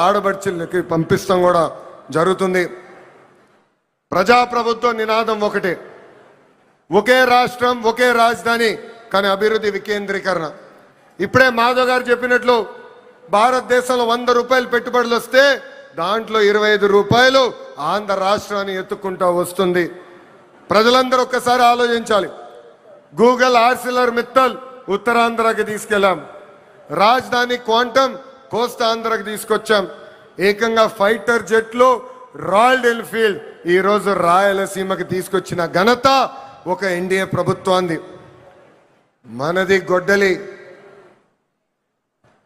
ఆడబడ్చిలకి పంపిస్తాం కూడా జరుగుతుంది. ప్రజాప్రభుత్వ నినాదం ఒకటే, ఒకే రాష్ట్రం ఒకే రాజధాని కానీ అభివృద్ధి వికేంద్రీకరణ. ఇప్పుడే మాధవ్ గారు చెప్పినట్లు భారతదేశంలో 100 రూపాయలు పెట్టుబడులు వస్తే దాంట్లో 25 రూపాయలు ఆంధ్ర రాష్ట్రాన్ని ఎత్తుకుంటూ వస్తుంది. ప్రజలందరూ ఒక్కసారి ఆలోచించాలి. గూగుల్ ఆర్సిలర్ మిత్తల్ ఉత్తరాంధ్రకి తీసుకెళ్ళాం, రాజధాని క్వాంటమ్ కోస్తాంధ్రకి తీసుకొచ్చాం, ఏకంగా ఫైటర్ జెట్లు రాయల్ ఎన్ఫీల్డ్ ఈరోజు రాయలసీమకి తీసుకొచ్చిన ఘనత ఒక ఎన్డీఏ ప్రభుత్వాన్ని. మనది గొడ్డలి,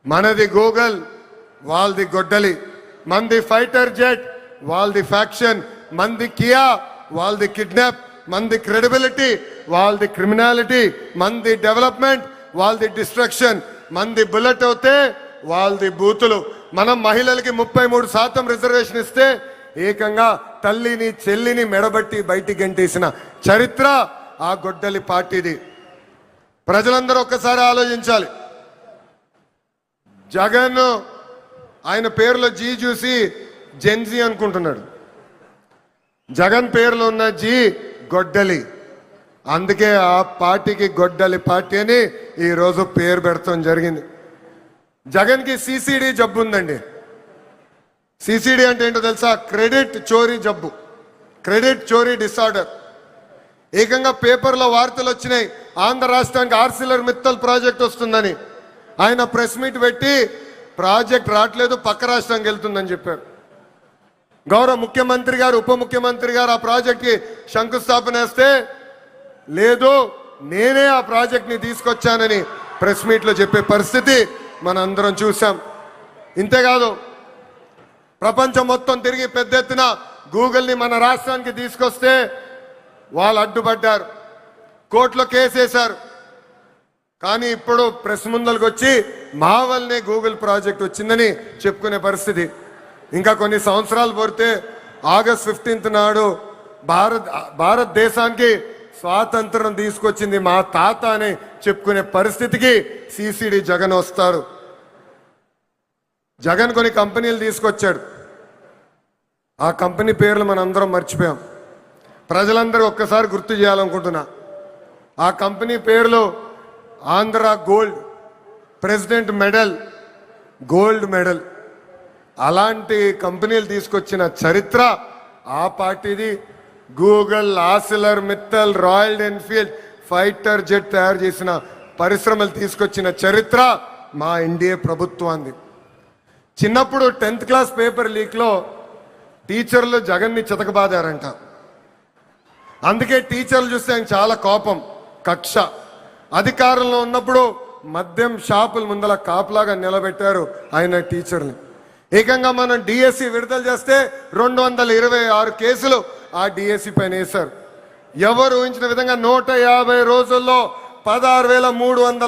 మనది గూగుల్, వాళ్ళది గొడ్డలి. మంది ఫైటర్ జెట్, వాళ్ళది ఫ్యాక్షన్. మంది కియా, వాళ్ళది కిడ్నాప్. మంది క్రెడిబిలిటీ, వాళ్ళది క్రిమినాలిటీ. మంది డెవలప్మెంట్, వాళ్ళది డిస్ట్రక్షన్. మంది బుల్లెట్ అవుతే వాళ్ళది బూతులు. మనం మహిళలకి 33% రిజర్వేషన్ ఇస్తే ఏకంగా తల్లిని చెల్లిని మెడబట్టి బయటికి గంటేసిన చరిత్ర ఆ గొడ్డలి పార్టీది. ప్రజలందరూ ఒక్కసారి ఆలోచించాలి. జగన్ ఆయన పేరులో జీ చూసి జెన్జీ అనుకుంటున్నాడు. జగన్ పేరులో ఉన్న జీ గొడ్డలి, అందుకే ఆ పార్టీకి గొడ్డలి పార్టీ అని ఈరోజు పేరు పెడతాం జరిగింది. జగన్కి సిసిడి జబ్బు ఉందండి. సిసిడి అంటే ఏంటో తెలుసా? క్రెడిట్ చోరీ జబ్బు, క్రెడిట్ చోరీ డిసార్డర్. ఏకంగా పేపర్లో వార్తలు వచ్చినాయి, ఆంధ్ర రాష్ట్రానికి ఆర్సిలర్ మిత్తల్ ప్రాజెక్ట్ వస్తుందని. ఆయన ప్రెస్ మీట్ పెట్టి ప్రాజెక్ట్ రావట్లేదు, పక్క రాష్ట్రానికి వెళ్తుందని చెప్పారు. గౌరవ ముఖ్యమంత్రి గారు, ఉప ముఖ్యమంత్రి గారు ఆ ప్రాజెక్ట్కి శంకుస్థాపన వేస్తే లేదు నేనే ఆ ప్రాజెక్ట్ని తీసుకొచ్చానని ప్రెస్ మీట్లో చెప్పే పరిస్థితి మనందరం చూసాం. ఇంతేకాదు, ప్రపంచం మొత్తం తిరిగి పెద్ద ఎత్తున గూగుల్ని మన రాష్ట్రానికి తీసుకొస్తే వాళ్ళు అడ్డుపడ్డారు, కోర్టులో కేసు వేశారు. కానీ ఇప్పుడు ప్రెస్ ముందరకు వచ్చి మా వల్లనే గూగుల్ ప్రాజెక్ట్ వచ్చిందని చెప్పుకునే పరిస్థితి. ఇంకా కొన్ని సంవత్సరాలు పోతే ఆగస్ట్ 15 నాడు భారతదేశానికి స్వాతంత్రం తీసుకొచ్చింది మా తాత అని చెప్పుకునే పరిస్థితికి సిసిడి జగన్ వస్తారు. జగన్ కొన్ని కంపెనీలు తీసుకొచ్చాడు, ఆ కంపెనీ పేర్లు మనందరం మర్చిపోయాం. ప్రజలందరూ ఒక్కసారి గుర్తు చేయాలనుకుంటున్నా. ఆ కంపెనీ పేర్లు Andhra gold, president medal, gold medal. అలాంటి కంపెనీలు తీసుకొచ్చిన చరిత్ర ఆ పార్టీది. Google, Arcelor Mittal, royal Enfield, fighter jet తయారు చేసిన పరిశ్రమలు తీసుకొచ్చిన చరిత్ర మా ఎన్డీఏ ప్రభుత్వాన్ని. చిన్నప్పుడు 10th క్లాస్ పేపర్ లీక్లో టీచర్లు జగన్ని చితకబాదారంట. అందుకే టీచర్లు చూస్తే ఆయన చాలా కోపం, కక్ష. అధికారంలో ఉన్నప్పుడు మద్యం షాపుల ముందల కాపులాగా నిలబెట్టారు ఆయన టీచర్ని. ఏకంగా మనం డిఎస్సి విడుదల చేస్తే 226 కేసులు ఆ డిఎస్సి పైన వేశారు. ఎవరు ఊహించిన విధంగా 150 రోజుల్లో 16,300